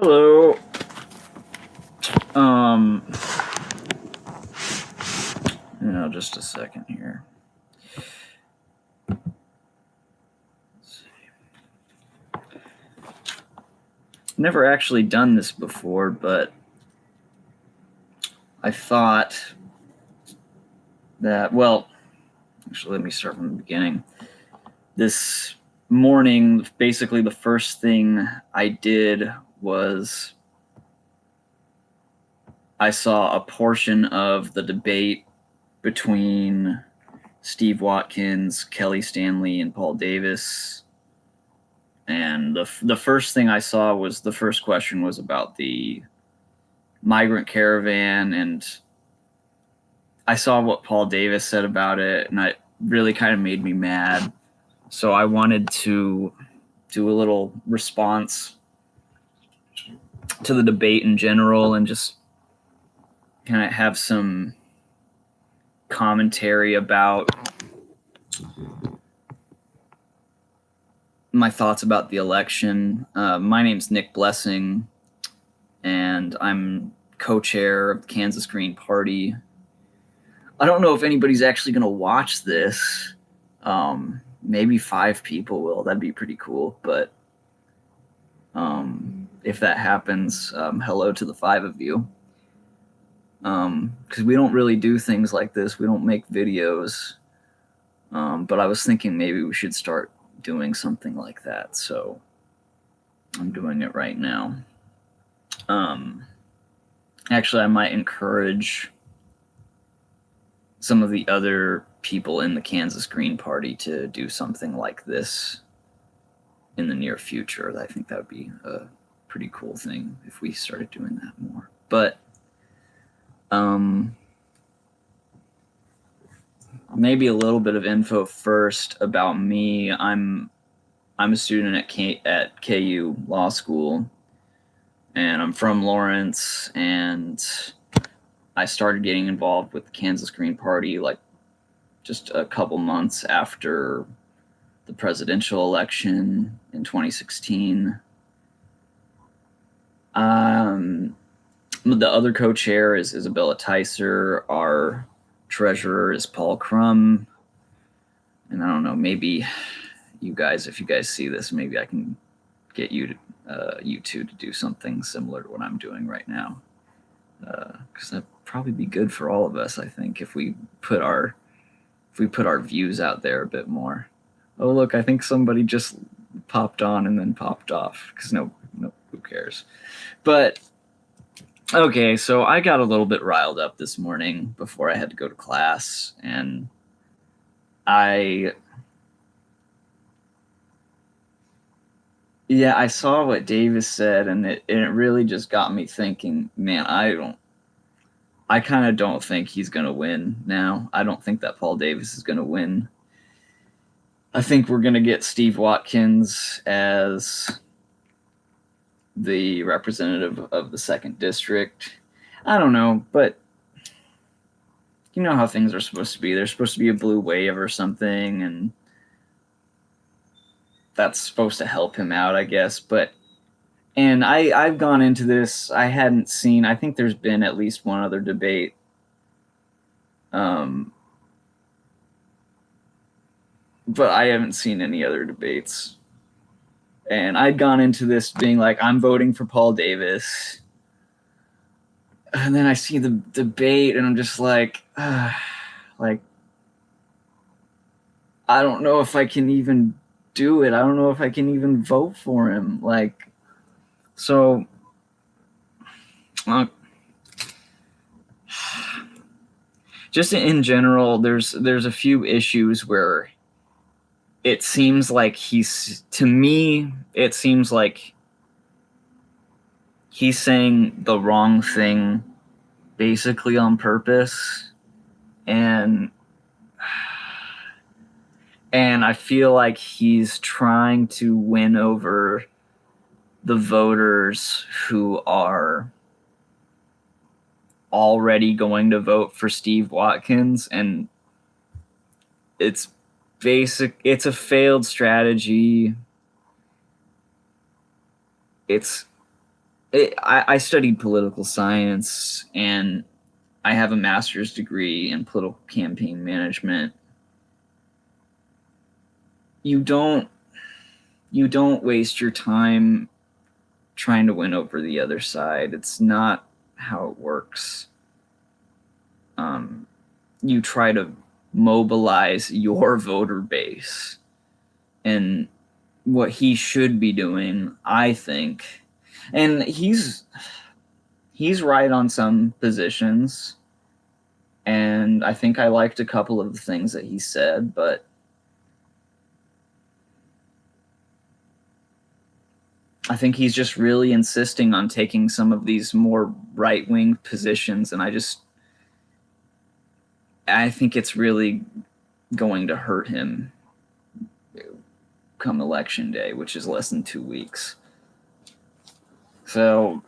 Hello. Just a second here. Let's see. Never actually done this before, but I thought that, actually, let me start from the beginning. This morning, basically the first thing I did was I saw a portion of the debate between Steve Watkins, Kelly Stanley, and Paul Davis. And the first thing I saw was the first question was about the migrant caravan, and I saw what Paul Davis said about it, and it really kind of made me mad. So I wanted to do a little response to the debate in general and just kind of have some commentary about my thoughts about the election. My name's Nick Blessing, and I'm co-chair of the Kansas Green Party. I don't know if anybody's actually going to watch this. Maybe 5 people will. That'd be pretty cool. But if that happens, hello to the 5 of you. Because we don't really do things like this. We don't make videos. But I was thinking maybe we should start doing something like that. So I'm doing it right now. Actually, I might encourage some of the other people in the Kansas Green Party to do something like this in the near future. I think that would be a pretty cool thing if we started doing that more. But maybe a little bit of info first about me. I'm a student at KU Law School, and I'm from Lawrence, and I started getting involved with the Kansas Green Party like just a couple months after the presidential election in 2016. The other co-chair is Isabella Ticer. Our treasurer is Paul Crum. And I don't know, maybe you guys, if you guys see this, maybe I can get you two to do something similar to what I'm doing right now. Because that'd probably be good for all of us, I think, if we put our views out there a bit more. Oh, look, I think somebody just popped on and then popped off, because no, who cares? But okay, so I got a little bit riled up this morning before I had to go to class, and I saw what Davis said, and it really just got me thinking, man, I kind of don't think he's going to win now. I don't think that Paul Davis is going to win. I think we're going to get Steve Watkins as the representative of the 2nd District. I don't know, but you know how things are supposed to be. There's supposed to be a blue wave or something, and that's supposed to help him out, I guess. And I've gone into this, I think there's been at least one other debate. But I haven't seen any other debates. And I'd gone into this being like, I'm voting for Paul Davis. And then I see the debate, and I'm just like, I don't know if I can even do it. I don't know if I can even vote for him. So, just in general, there's a few issues where it seems like he's saying the wrong thing basically on purpose, and I feel like he's trying to win over the voters who are already going to vote for Steve Watkins, and it's a failed strategy. It's I studied political science, and I have a master's degree in political campaign management. You don't waste your time trying to win over the other side. It's not how it works. You try to mobilize your voter base, and what he should be doing, I think, and he's right on some positions, and I think I liked a couple of the things that he said, but I think he's just really insisting on taking some of these more right-wing positions, and I think it's really going to hurt him come election day, which is less than 2 weeks. So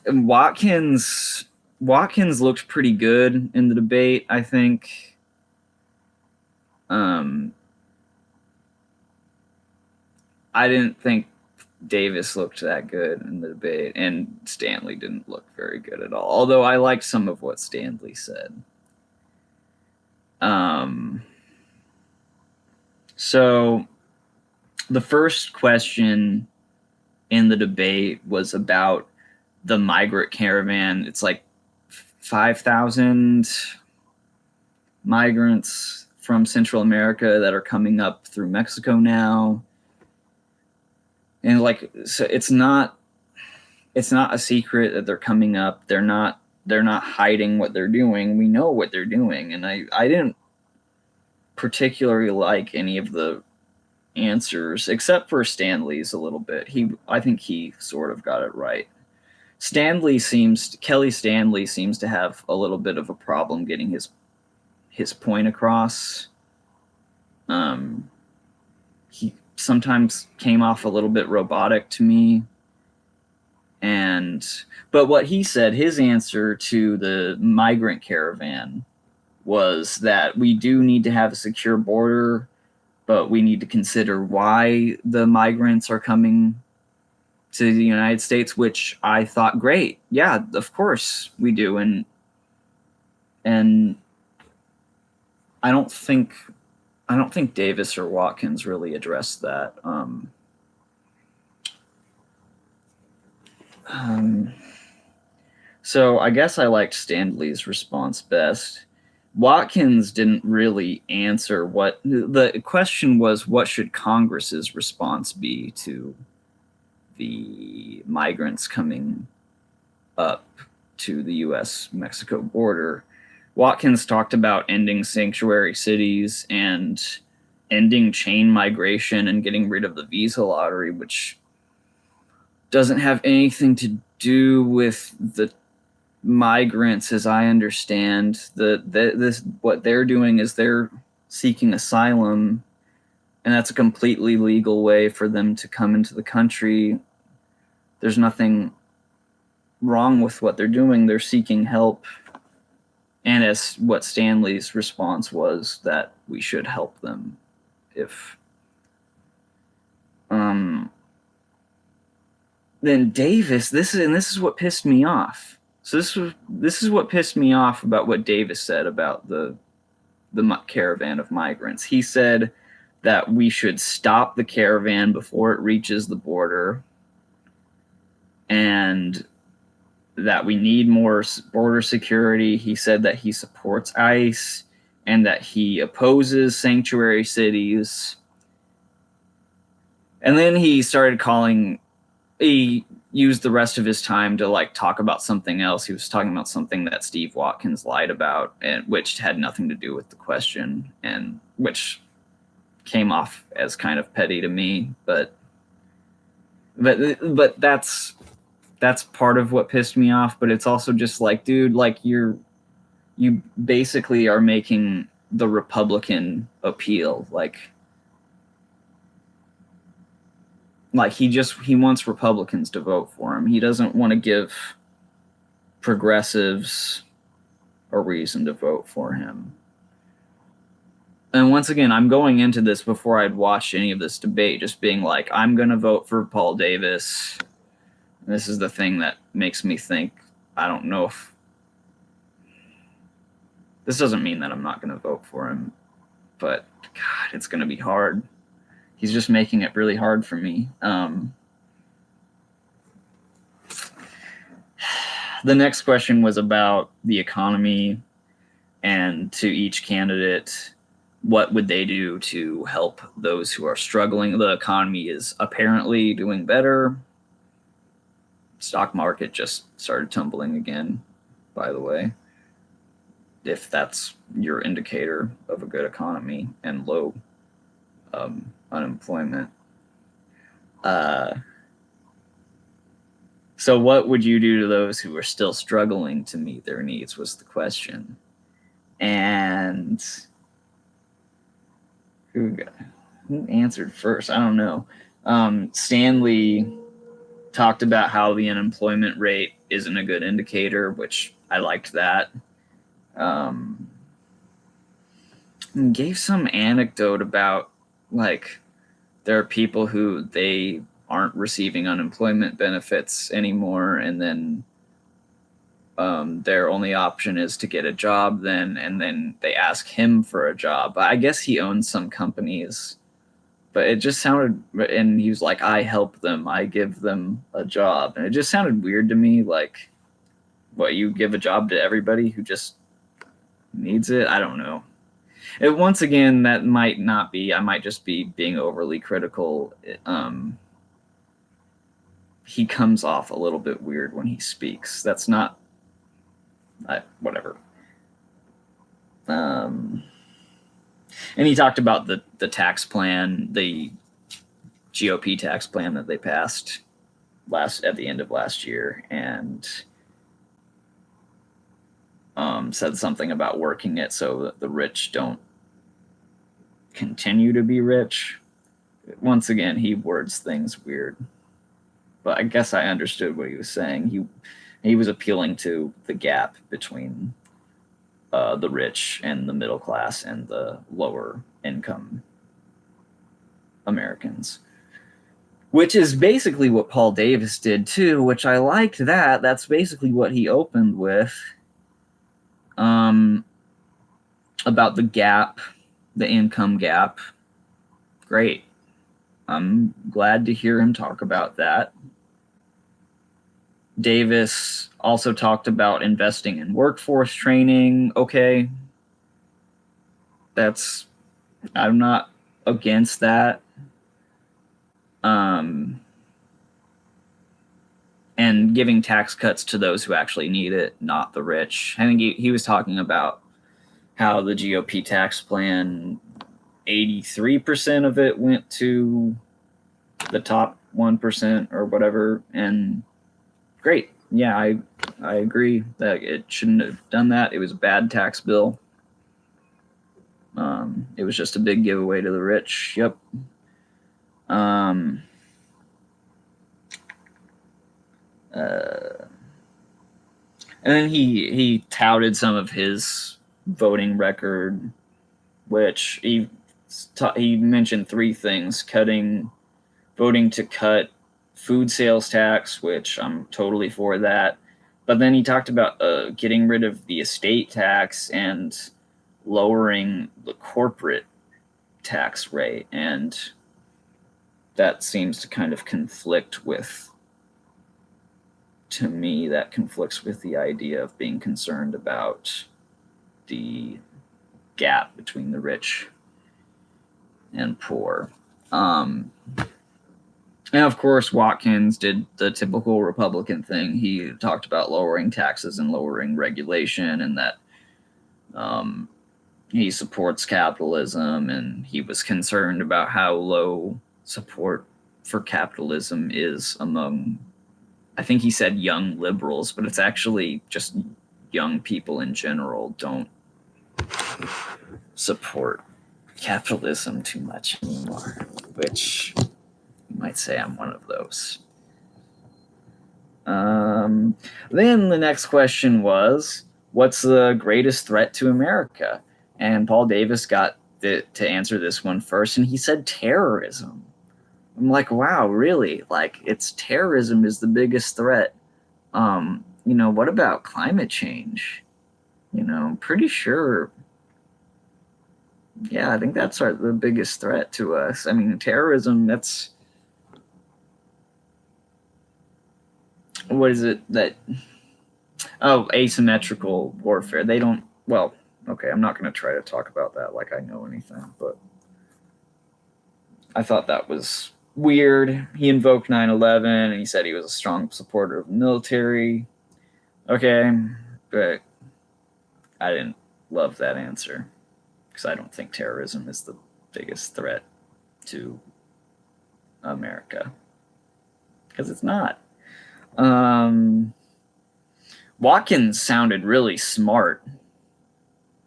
Watkins looked pretty good in the debate, I think. I didn't think Davis looked that good in the debate, and Stanley didn't look very good at all, although I liked some of what Stanley said. So the first question in the debate was about the migrant caravan. It's like 5,000 migrants from Central America that are coming up through Mexico now. And like, so it's not a secret that they're coming up. They're not hiding what they're doing. We know what they're doing. And I didn't particularly like any of the answers, except for Stanley's a little bit. I think he sort of got it right. Kelly Stanley seems to have a little bit of a problem getting his point across. He sometimes came off a little bit robotic to me. But what he said, his answer to the migrant caravan, was that we do need to have a secure border, but we need to consider why the migrants are coming to the United States, which I thought, great. Yeah, of course we do. And I don't think Davis or Watkins really addressed that. So I guess I liked Stanley's response best. Watkins didn't really answer what the question was. What should Congress's response be to the migrants coming up to the U.S.-Mexico border? Watkins talked about ending sanctuary cities and ending chain migration and getting rid of the visa lottery, which doesn't have anything to do with the migrants, as I understand. What they're doing is they're seeking asylum, and that's a completely legal way for them to come into the country. There's nothing wrong with what they're doing. They're seeking help. And as what Stanley's response was, that we should help them if then Davis, this is what pissed me off. So this is what pissed me off about what Davis said about the caravan of migrants. He said that we should stop the caravan before it reaches the border, and that we need more border security. He said that he supports ICE and that he opposes sanctuary cities. And then he used the rest of his time to like talk about something else. He was talking about something that Steve Watkins lied about, and which had nothing to do with the question, and which came off as kind of petty to me. But that's part of what pissed me off. But it's also just like, dude, like you basically are making the Republican appeal. Like he wants Republicans to vote for him. He doesn't want to give progressives a reason to vote for him. And once again, I'm going into this before I'd watched any of this debate, just being like, I'm going to vote for Paul Davis. And this is the thing that makes me think, I don't know if this doesn't mean that I'm not going to vote for him, but God, it's going to be hard. He's just making it really hard for me. The next question was about the economy, and to each candidate, what would they do to help those who are struggling? The economy is apparently doing better. Stock market just started tumbling again, by the way, if that's your indicator of a good economy and low unemployment. So what would you do to those who are still struggling to meet their needs was the question. And who answered first? I don't know. Stanley talked about how the unemployment rate isn't a good indicator, which I liked that. Gave some anecdote about, like, there are people who they aren't receiving unemployment benefits anymore, and then their only option is to get a job then, and then they ask him for a job. I guess he owns some companies, but it just sounded, and he was like, I help them, I give them a job. And it just sounded weird to me, like, what, you give a job to everybody who just needs it? I don't know. Once again, that might not be, I might just be being overly critical. He comes off a little bit weird when he speaks. That's not, whatever. And he talked about the tax plan, the GOP tax plan that they passed at the end of last year, and said something about working it so that the rich don't continue to be rich. Once again, he words things weird, but I guess I understood what he was saying. He was appealing to the gap between the rich and the middle class and the lower income Americans, which is basically what Paul Davis did too, which I liked that. That's basically what he opened with, about the gap, the income gap. Great. I'm glad to hear him talk about that. Davis also talked about investing in workforce training. Okay. I'm not against that. And giving tax cuts to those who actually need it, not the rich. I think he was talking about how the GOP tax plan, 83% of it went to the top 1% or whatever. And great. Yeah, I agree that it shouldn't have done that. It was a bad tax bill. It was just a big giveaway to the rich. Yep. And then he touted some of his voting record, which he mentioned 3 things: voting to cut food sales tax, which I'm totally for that. But then he talked about getting rid of the estate tax and lowering the corporate tax rate, and that seems to kind of conflict with, to me, that conflicts with the idea of being concerned about the gap between the rich and poor. And of course, Watkins did the typical Republican thing. He talked about lowering taxes and lowering regulation, and that he supports capitalism, and he was concerned about how low support for capitalism is among, I think he said young liberals, but it's actually just young people in general don't support capitalism too much anymore, which you might say I'm one of those. Then the next question was, what's the greatest threat to America? And Paul Davis got to answer this one first, and he said terrorism, I'm like, wow, really? Like, it's terrorism is the biggest threat. What about climate change? I'm pretty sure. Yeah, I think that's the biggest threat to us. I mean, terrorism, that's what is it that oh, asymmetrical warfare. They don't well, okay, I'm not going to try to talk about that like I know anything, but I thought that was weird. He invoked 9/11 and he said he was a strong supporter of the military. Okay, but I didn't love that answer because I don't think terrorism is the biggest threat to America because it's not. Watkins sounded really smart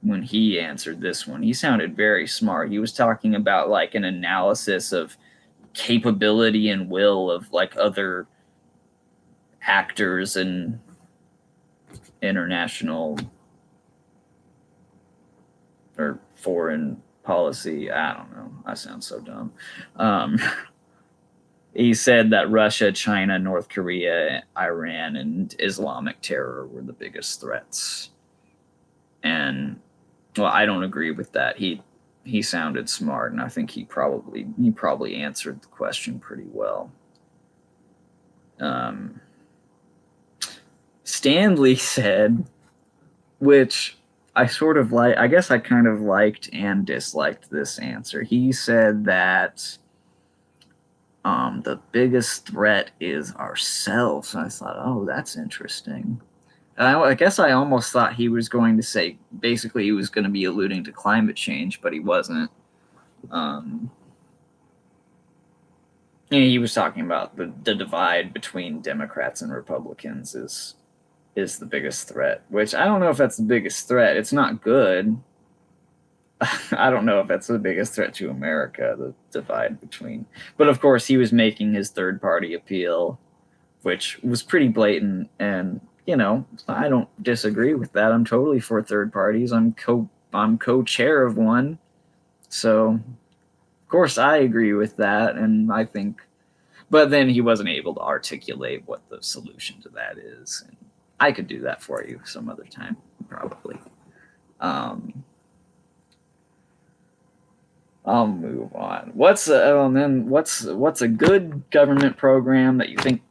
when he answered this one. He sounded very smart. He was talking about like an analysis of capability and will of like other actors in international or foreign policy. I don't know. I sound so dumb. Um, he said that Russia, China, North Korea, Iran, and Islamic terror were the biggest threats. And well, I don't agree with that. He sounded smart, and I think he probably answered the question pretty well. Stanley said, which I sort of like. I guess I kind of liked and disliked this answer. He said that the biggest threat is ourselves. And I thought, oh, that's interesting. I guess I almost thought he was going to say, basically, he was going to be alluding to climate change, but he wasn't. He was talking about the divide between Democrats and Republicans is the biggest threat, which I don't know if that's the biggest threat. It's not good. I don't know if that's the biggest threat to America, the divide between. But of course, he was making his third party appeal, which was pretty blatant. And I don't disagree with that. I'm totally for third parties. I'm co-chair of one, so of course I agree with that. And I think, but then he wasn't able to articulate what the solution to that is. And I could do that for you some other time, probably. I'll move on. What's a good government program that you think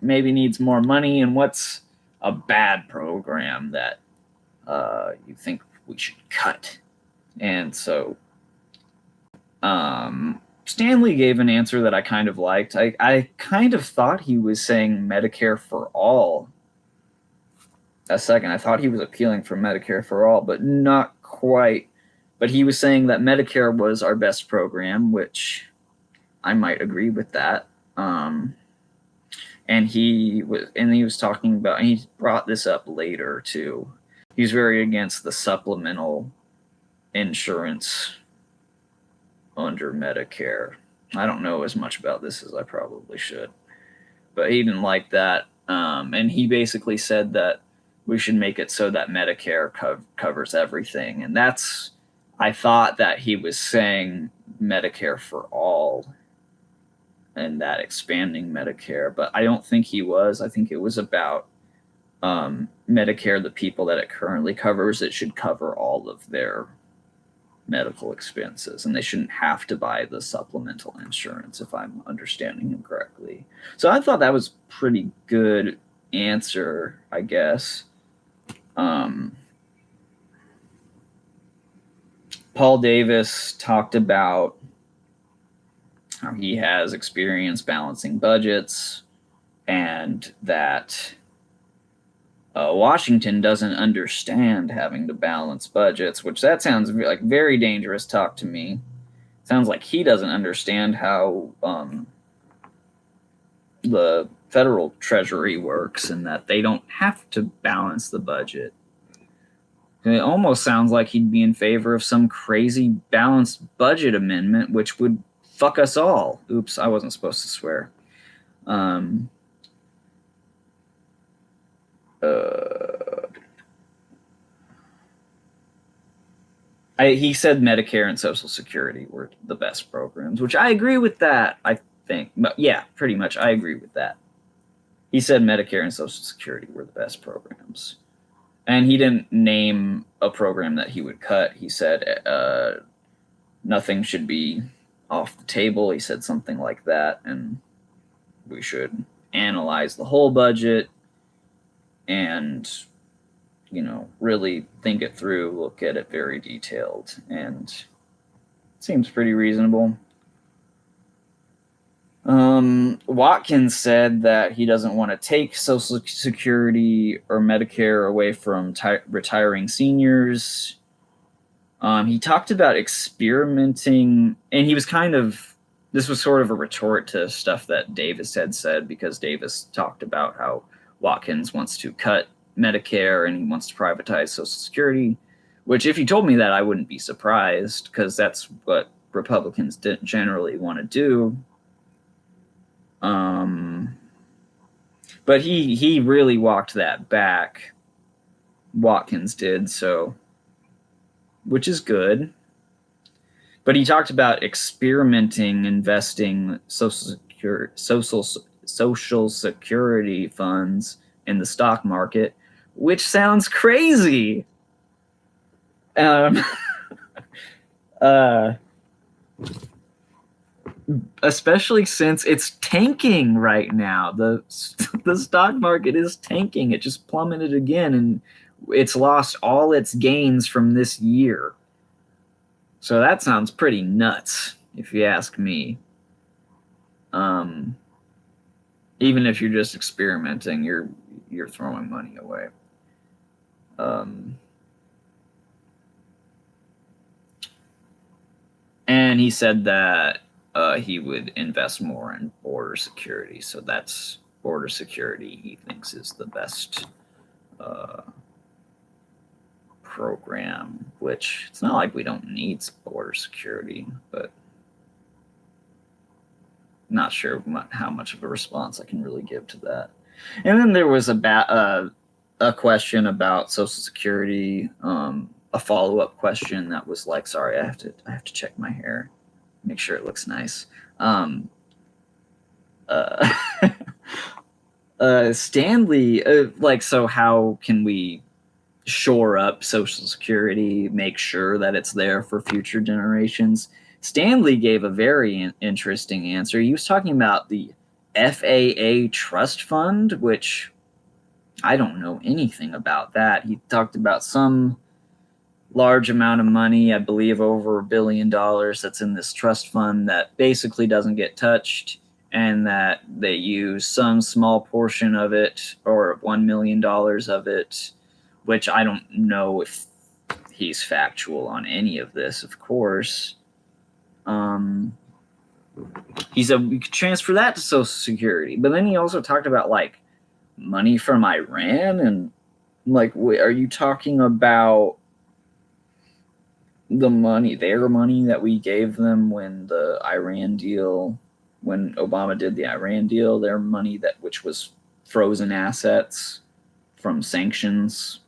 maybe needs more money, and what's a bad program that you think we should cut? And so, Stanley gave an answer that I kind of liked. I kind of thought he was saying Medicare for all. A second, I thought he was appealing for Medicare for all, but not quite. But he was saying that Medicare was our best program, which I might agree with that. And he was talking about, and he brought this up later too. He's very against the supplemental insurance under Medicare. I don't know as much about this as I probably should, but he didn't like that. And he basically said that we should make it so that Medicare covers everything. And I thought that he was saying Medicare for all and that expanding Medicare, but I don't think he was. I think it was about Medicare, the people that it currently covers, it should cover all of their medical expenses, and they shouldn't have to buy the supplemental insurance, if I'm understanding him correctly. So I thought that was pretty good answer, I guess. Paul Davis talked about how he has experience balancing budgets and that Washington doesn't understand having to balance budgets, which that sounds like very dangerous talk to me. Sounds like he doesn't understand how the federal treasury works and that they don't have to balance the budget. It almost sounds like he'd be in favor of some crazy balanced budget amendment, which would fuck us all. Oops, I wasn't supposed to swear. He said Medicare and Social Security were the best programs, which I agree with that. I think. But yeah, pretty much. I agree with that. He said Medicare and Social Security were the best programs. And he didn't name a program that he would cut. He said nothing should be off the table. He said something like that. And we should analyze the whole budget and, you know, really think it through, look at it very detailed. And it seems pretty reasonable. Watkins said that he doesn't want to take Social Security or Medicare away from retiring seniors. He talked about experimenting, and he was this was sort of a retort to stuff that Davis had said, because Davis talked about how Watkins wants to cut Medicare and he wants to privatize Social Security, which if you told me that, I wouldn't be surprised, because that's what Republicans didn't generally want to do. But he really walked that back. Watkins did, so, which is good. But he talked about experimenting, investing Social Security funds in the stock market, which sounds crazy. Especially since it's tanking right now. The stock market is tanking. It just plummeted again, and it's lost all its gains from this year. So that sounds pretty nuts, if you ask me. Even if you're just experimenting, you're throwing money away. And he said that he would invest more in border security. So that's border security, he thinks, is the best program, which it's not like we don't need border security, but not sure how much of a response I can really give to that. And then there was a question about Social Security, a follow-up question that was like, sorry, I have to check my hair, make sure it looks nice. Stanley, like, so how can we shore up Social Security, make sure that it's there for future generations? Stanley gave a very interesting answer. He was talking about the FAA trust fund, which I don't know anything about that. He talked about some large amount of money, I believe over $1 billion, that's in this trust fund that basically doesn't get touched, and that they use some small portion of it, or $1 million of it, which I don't know if he's factual on any of this, of course. He said we could transfer that to Social Security, but then he also talked about like money from Iran, and like, are you talking about the money, their money that we gave them when the Iran deal, when Obama did the Iran deal, their money that which was frozen assets from sanctions?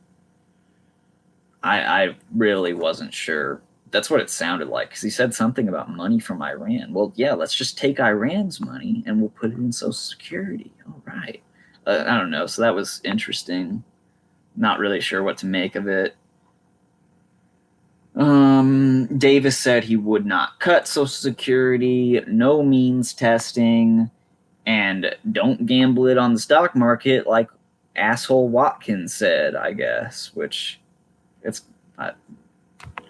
I really wasn't sure. That's what it sounded like, because he said something about money from Iran. Well, yeah, let's just take Iran's money and we'll put it in Social Security. All right. I don't know. So that was interesting. Not really sure what to make of it. Davis said he would not cut Social Security, no means testing, and don't gamble it on the stock market like asshole Watkins said, I guess, which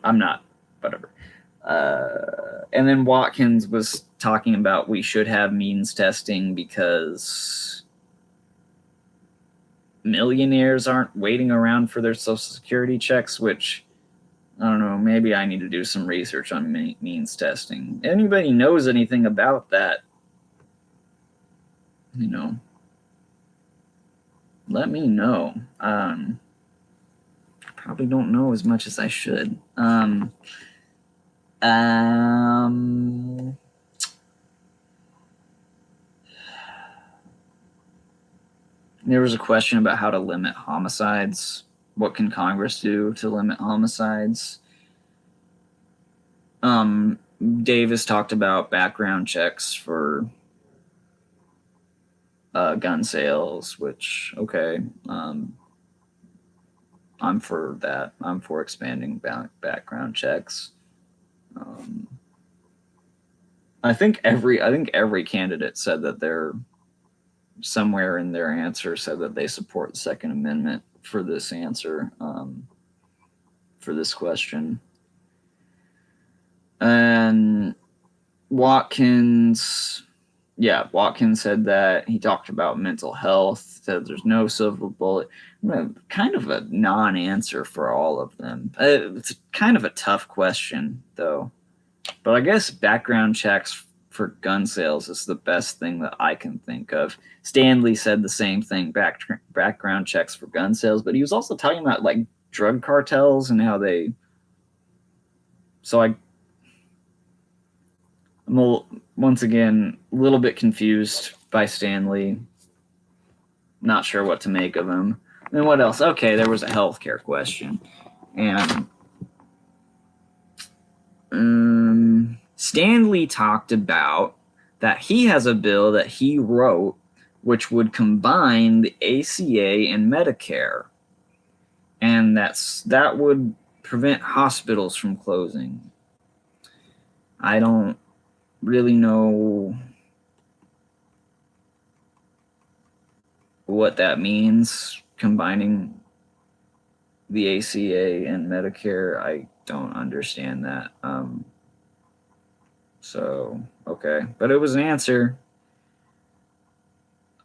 I'm not, whatever. And then Watkins was talking about we should have means testing because millionaires aren't waiting around for their Social Security checks, which, I don't know, maybe I need to do some research on means testing. Anybody knows anything about that, you know, let me know. Probably don't know as much as I should. There was a question about how to limit homicides. What can Congress do to limit homicides? Davis talked about background checks for gun sales, which, okay, I'm for that. I'm for expanding background checks. Um, I think every candidate said that they're somewhere in their answer said that they support the Second Amendment for this answer, for this question. And Watkins said that he talked about mental health, said there's no silver bullet. Kind of a non-answer for all of them. It's kind of a tough question, though. But I guess background checks for gun sales is the best thing that I can think of. Stanley said the same thing, background checks for gun sales, but he was also talking about like drug cartels and how they. So I'm once again a little bit confused by Stanley. Not sure what to make of him. And what else? Okay, there was a healthcare question, and Stanley talked about that he has a bill that he wrote which would combine the ACA and Medicare, and that would prevent hospitals from closing. I don't really know what that means, combining the ACA and Medicare. I don't understand that. So, okay. But it was an answer.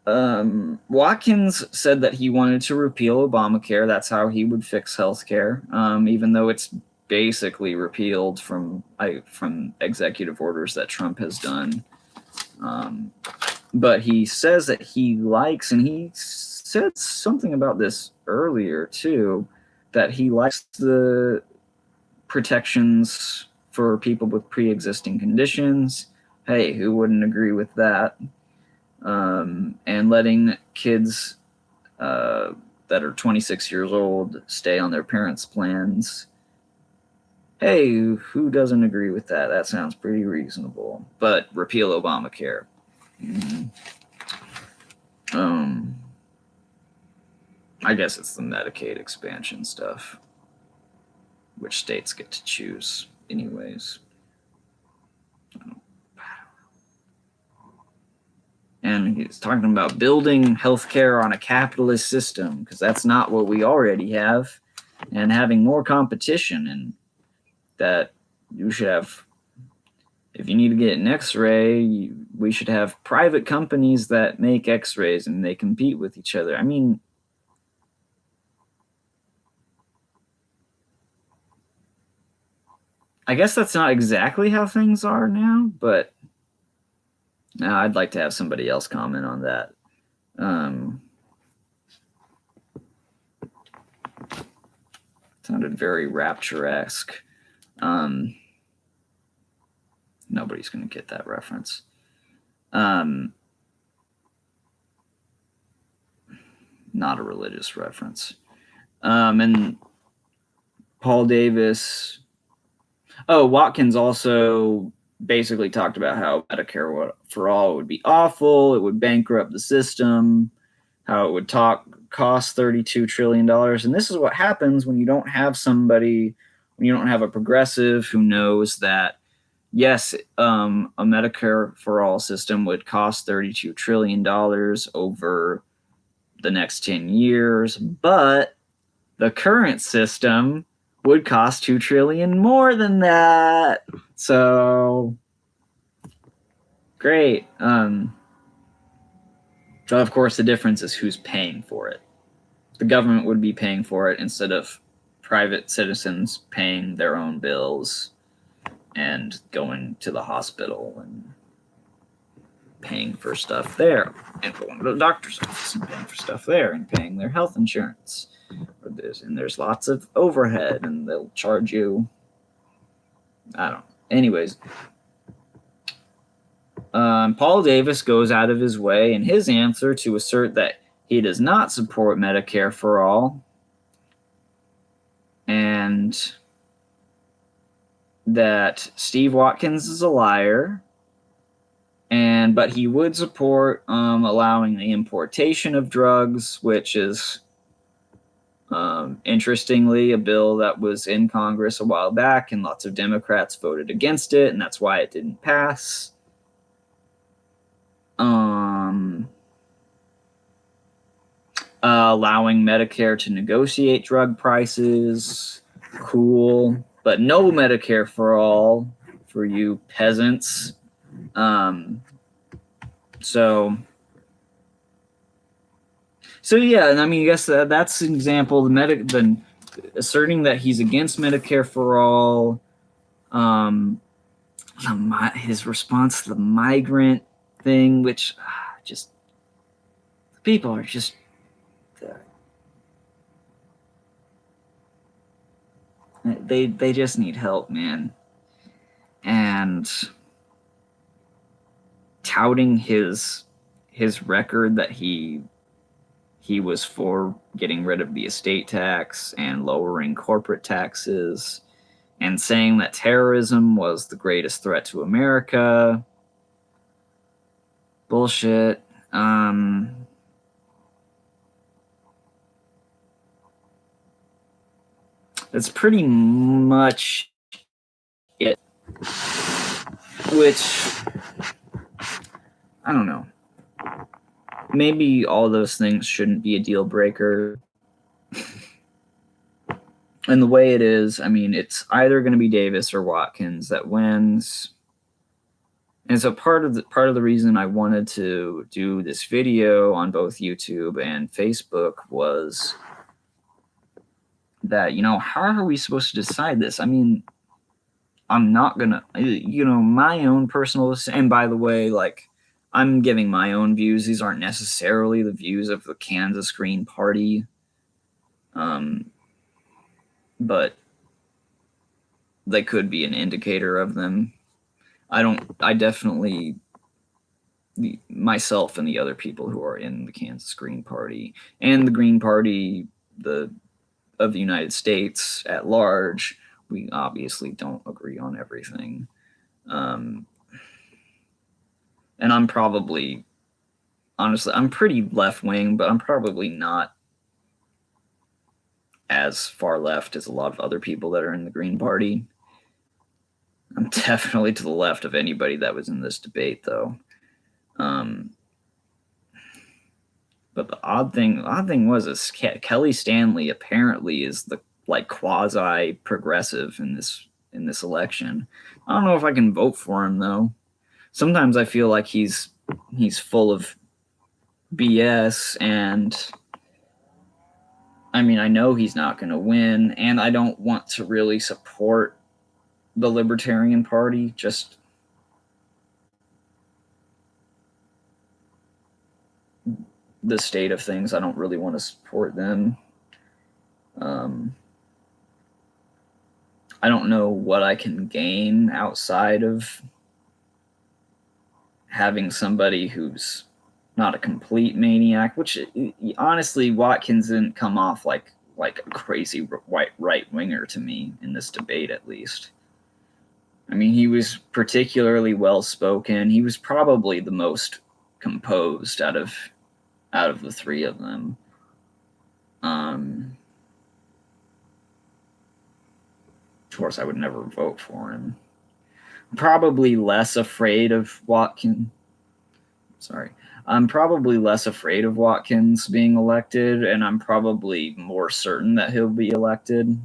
Watkins said that he wanted to repeal Obamacare. That's how he would fix healthcare, even though it's basically repealed from executive orders that Trump has done. But he says that he likes, and he said something about this earlier too, that he likes the protections for people with pre-existing conditions. Hey, who wouldn't agree with that? And letting kids that are 26 years old stay on their parents' plans. Hey, who doesn't agree with that? That sounds pretty reasonable. But repeal Obamacare. Mm-hmm. I guess it's the Medicaid expansion stuff, which states get to choose anyways. And he's talking about building healthcare on a capitalist system, because that's not what we already have, and having more competition, and that you should have, if you need to get an x-ray, we should have private companies that make x-rays and they compete with each other. I mean, I guess that's not exactly how things are now, but I'd like to have somebody else comment on that. Sounded very Rapture-esque. Nobody's going to get that reference. Not a religious reference. And Paul Davis. Oh, Watkins also basically talked about how Medicare for all would be awful. It would bankrupt the system. How it would cost $32 trillion. And this is what happens when you don't have a progressive who knows that, yes, a Medicare for all system would cost $32 trillion over the next 10 years, but the current system would cost $2 trillion more than that. So great. So of course the difference is who's paying for it. The government would be paying for it instead of private citizens paying their own bills and going to the hospital and paying for stuff there, and going to the doctor's office and paying for stuff there, and paying their health insurance. And there's lots of overhead, and they'll charge you. I don't know. Anyways, Paul Davis goes out of his way in his answer to assert that he does not support Medicare for all, and that Steve Watkins is a liar, But he would support allowing the importation of drugs, which is interestingly a bill that was in Congress a while back, and lots of Democrats voted against it, and that's why it didn't pass. Allowing Medicare to negotiate drug prices, cool, but no Medicare for all for you peasants. So yeah, and I mean, I guess that's an example. The asserting that he's against Medicare for all. His response to the migrant thing, which just people are just they just need help, man. And touting his record that he was for getting rid of the estate tax and lowering corporate taxes, and saying that terrorism was the greatest threat to America. Bullshit. That's pretty much it. Which, I don't know. Maybe all those things shouldn't be a deal breaker. And the way it is, I mean, it's either going to be Davis or Watkins that wins. And so part of the reason I wanted to do this video on both YouTube and Facebook was that, how are we supposed to decide this? I mean, I'm not gonna, my own personal, and by the way, like, I'm giving my own views. These aren't necessarily the views of the Kansas Green Party. But they could be an indicator of them. I definitely, myself and the other people who are in the Kansas Green Party and the Green Party of the United States at large, we obviously don't agree on everything. And I'm probably, honestly, I'm pretty left-wing, but I'm probably not as far left as a lot of other people that are in the Green Party. I'm definitely to the left of anybody that was in this debate, though. But the odd thing was Kelly Stanley apparently is the quasi progressive in this election. I don't know if I can vote for him though. Sometimes I feel like he's full of BS, and I mean, I know he's not going to win, and I don't want to really support the Libertarian Party. Just the state of things, I don't really want to support them. I don't know what I can gain outside of having somebody who's not a complete maniac, which honestly, Watkins didn't come off like a crazy right winger to me in this debate, at least. I mean, he was particularly well spoken. He was probably the most composed out of the three of them. Of course, I would never vote for him. I'm probably less afraid of Watkins. Sorry. I'm probably less afraid of Watkins being elected, and I'm probably more certain that he'll be elected,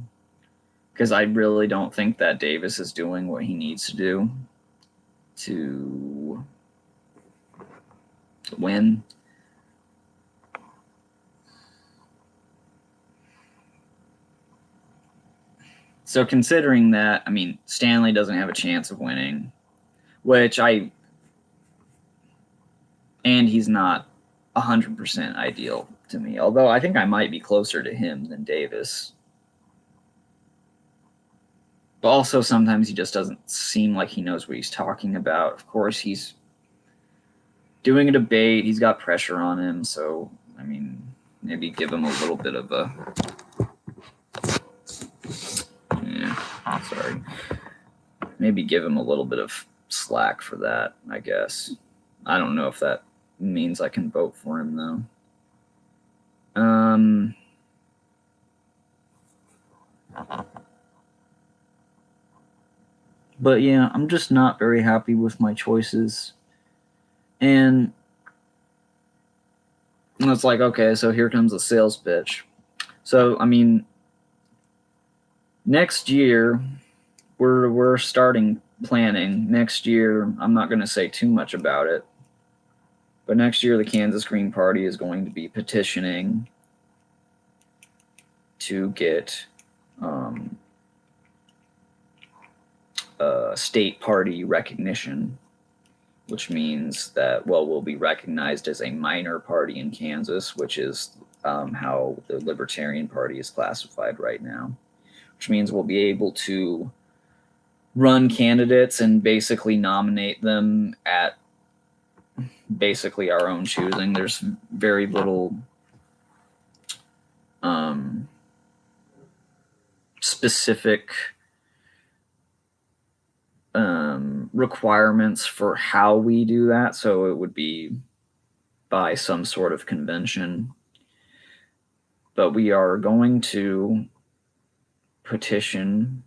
because I really don't think that Davis is doing what he needs to do to win. So considering that, I mean, Stanley doesn't have a chance of winning, and he's not 100% ideal to me, although I think I might be closer to him than Davis. But also sometimes he just doesn't seem like he knows what he's talking about. Of course, he's doing a debate. He's got pressure on him. So, I mean, maybe give him a little bit of a... Maybe give him a little bit of slack for that, I guess. I don't know if that means I can vote for him, though. But yeah, I'm just not very happy with my choices. And it's like, okay, so here comes a sales pitch. So, I mean, next year, we're starting planning. Next year, I'm not going to say too much about it, but next year, the Kansas Green Party is going to be petitioning to get state party recognition, which means that, well, we'll be recognized as a minor party in Kansas, which is how the Libertarian Party is classified right now, which means we'll be able to run candidates and basically nominate them at basically our own choosing. There's very little specific requirements for how we do that, so it would be by some sort of convention. But we are going to petition,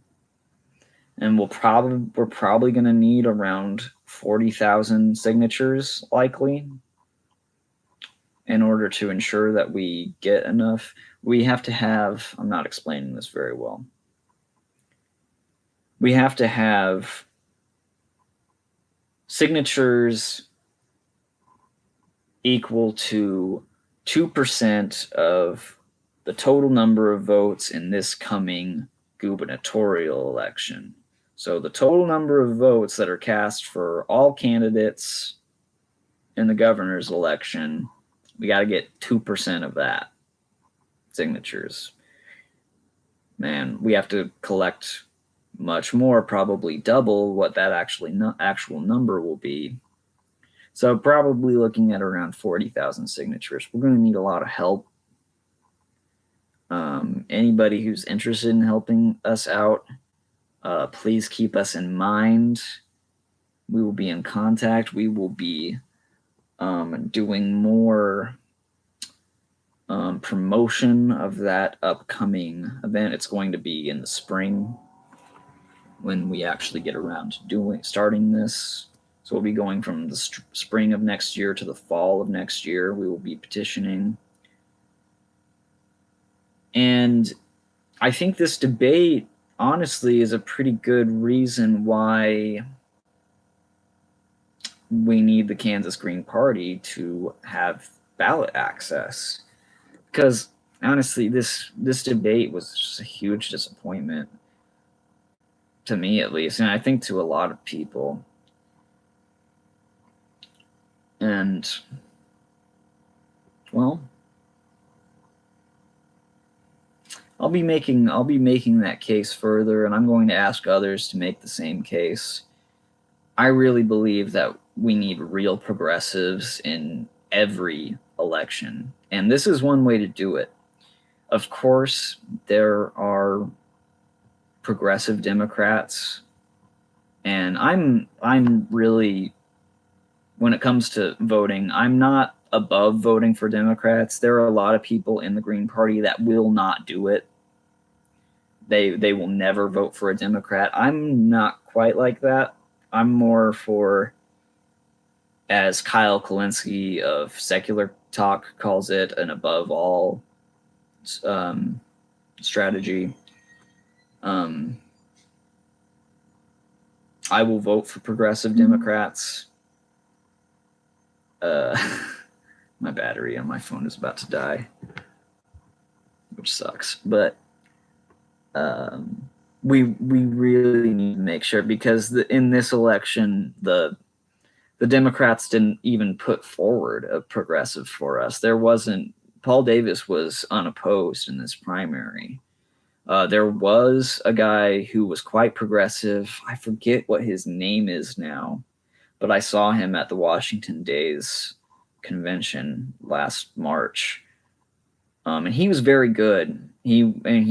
and we're probably going to need around 40,000 signatures, likely, in order to ensure that we get enough. We have to have, I'm not explaining this very well. We have to have signatures equal to 2% of the total number of votes in this coming gubernatorial election. So the total number of votes that are cast for all candidates in the governor's election, we got to get 2% of that signatures. Man, we have to collect much more, probably double what that actual number will be. So probably looking at around 40,000 signatures. We're going to need a lot of help. Anybody who's interested in helping us out, please keep us in mind. We will be in contact. We will be doing more promotion of that upcoming event. It's going to be in the spring when we actually get around to starting this. So we'll be going from the spring of next year to the fall of next year. We will be petitioning. And I think this debate, honestly, is a pretty good reason why we need the Kansas Green Party to have ballot access. Because honestly, this debate was just a huge disappointment, to me at least, and I think to a lot of people. And, well, I'll be making that case further, and I'm going to ask others to make the same case. I really believe that we need real progressives in every election, and this is one way to do it. Of course, there are progressive Democrats, and I'm really, when it comes to voting, I'm not above voting for Democrats. There are a lot of people in the Green Party that will not do it. They will never vote for a Democrat. I'm not quite like that. I'm more for, as Kyle Kulinski of Secular Talk calls it, an above all strategy. I will vote for progressive Democrats. My battery on my phone is about to die, which sucks. But we really need to make sure, because in this election, the Democrats didn't even put forward a progressive for us. There wasn't. Paul Davis was unopposed in this primary. There was a guy who was quite progressive. I forget what his name is now, but I saw him at the Washington Days convention last March. And he was very good. He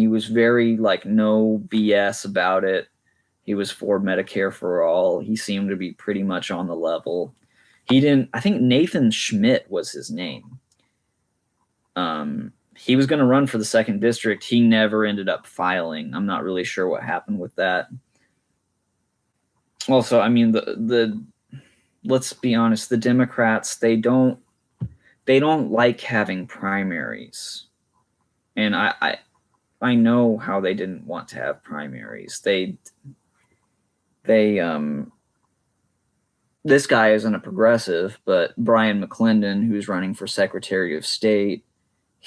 was very, like, no BS about it. He was for Medicare for all. He seemed to be pretty much on the level. He didn't. I think Nathan Schmidt was his name. He was going to run for the 2nd district. He never ended up filing. I'm not really sure what happened with that. Also, I mean, the let's be honest, the Democrats, they don't like having primaries. And I know how they didn't want to have primaries. This guy isn't a progressive, but Brian McClendon, who's running for Secretary of State,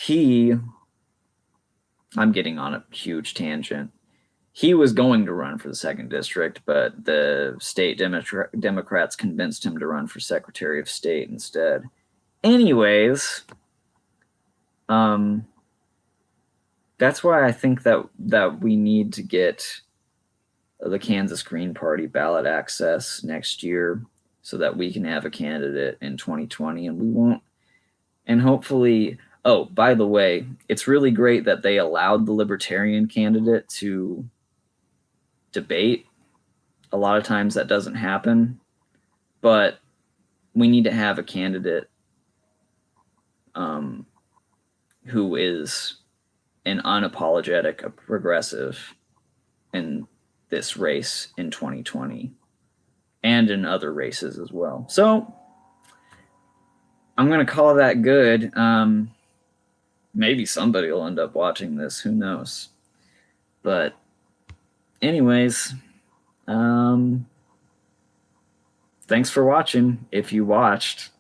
I'm getting on a huge tangent. He was going to run for the 2nd district, but the state Democrats convinced him to run for Secretary of State instead. Anyways, that's why I think that we need to get the Kansas Green Party ballot access next year so that we can have a candidate in 2020, and we won't. And hopefully, oh, by the way, it's really great that they allowed the Libertarian candidate to debate. A lot of times that doesn't happen, but we need to have a candidate who is an unapologetic progressive in this race in 2020 and in other races as well. So I'm going to call that good. Maybe somebody will end up watching this. Who knows? But anyways, thanks for watching. If you watched,